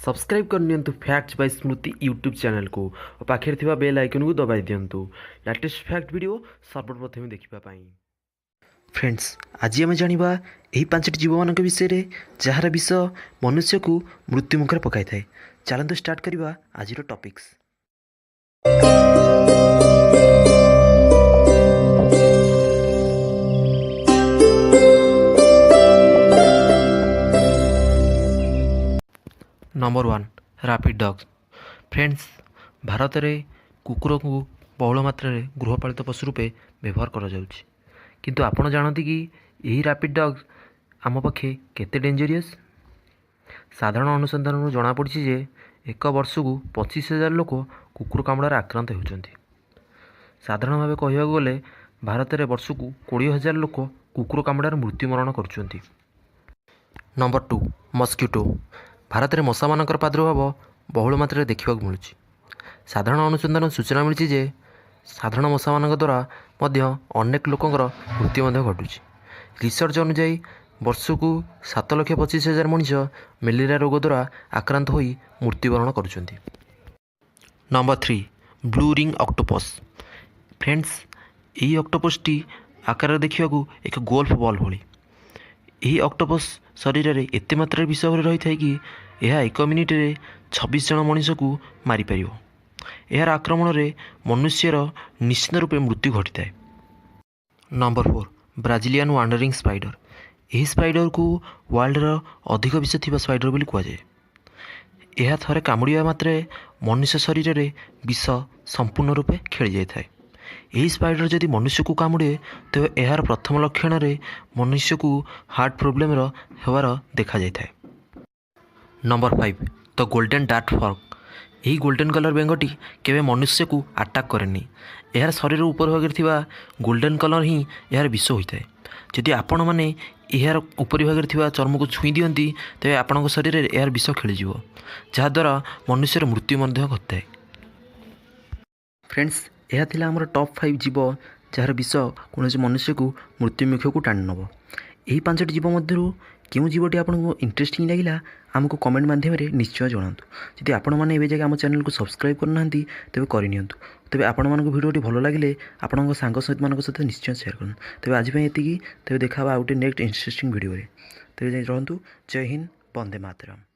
Subscribe करनियंतु facts bye स्मृति YouTube channel को और पाखे थिबा बेल आइकन को दबाई दियंतु लेटेस्ट फैक्ट वीडियो सर्वप्रथम देखिबा पाई। फ्रेंड्स, आज आम जानिबा एही पांचटी जीव मानक विषय रे जहार विष मनुष्य को मृत्यु मुखर पकाई थाए। चलंतु स्टार्ट करिबा आजिरो topics. Number 1 rabid dogs. Friends, Bharat में कुकुर को बहुल मात्रा गृहपालित पशु रूपे व्यवहार करा जाउछि। किंतु आपण जानते कि यही रैपिड डॉग्स आम पाखे केते डेंजरियस। साधारण अनुसंधान जना पड़ी जे एक वर्ष को 25,000 लोक कुकुर कामुड़ार आक्रांत होउछन्ति। साधारण भाव कहवाक गले भारत में वर्ष को 20,000 लोक कुकुर कामुड़ार मृत्युमरण करुछन्ति। Number 2 mosquito. भारत में मशा मान प्रादुर्भाव बहुल मात्रा देखा मिलूँ। साधारण अनुसंधान सूचना मिली जे साधारण मशा मान द्वारा अनेक लोकंर मृत्यु घटुची। रिसर्च अनुजाई वर्ष को 7,25,000 मनीष मलेरिया रोग द्वारा आक्रांत हो मृत्युवरण करुछन्ति। Number 3 blue ring octopus. Friends, यही ऑक्टोपसटी आकार देखा एक गोल्फ बॉल भली। यही ऑक्टोपस शरीर में एत मात्रा विष भरी रही है कि यह 1 मिनिट रे 26 जन मनीष को मारिपार। यार आक्रमण में मनुष्यर निश्चित रूपे मृत्यु घटी है। Number 4 Brazilian wandering spider. यही स्पाइडर को वर्ल्डर अधिक विष थी स्पाइडर बोली कहुए। यह थरे कामुड़ा मात्रे मनुष्य शरीर में विष संपूर्ण रूपे खेली जाए। यही स्पाइडर जदि मनुष्य को कामुड़े तो यार प्रथम लक्षण में मनुष्य को हार्ट प्रोब्लेम होवार देखा जाए। Number 5 the golden dart fog. यही गोल्डन कलर बेंगटी केवे मनुष्य को अटैक करेनी। यार शरीर ऊपर भाग थिबा गोल्डन कलर ही यार विष होता है। जदि आपण मैंने यार ऊपरी भाग थिबा चर्म को छुई दियंती तेज आपण शरीर में यार विष खेल जहाद्वारा मनुष्यर मृत्यु घटे। फ्रेंड्स, यह थिला हमर टॉप 5 जीव जार विष कौन मनुष्य को मृत्युमुख को टाणी नब। यही 5टी जीव मध्य क्यों जीवटी आपको इंटरेस्टिंग लगिला आमको कमेंट माध्यम निश्चय जनातु। जदि आपण मैंने ए आम चैनल को सब्सक्राइब करना तेज करनी तेज आपण मानक भिडियोटी भल लगे आपण सांग सहित निश्चय शेयर करूँ। तेज आज ये देखा आउटे नेक्स्ट इंटरेस्टिंग वीडियो तेज रहतु। जय हिंद, वंदे मातरम।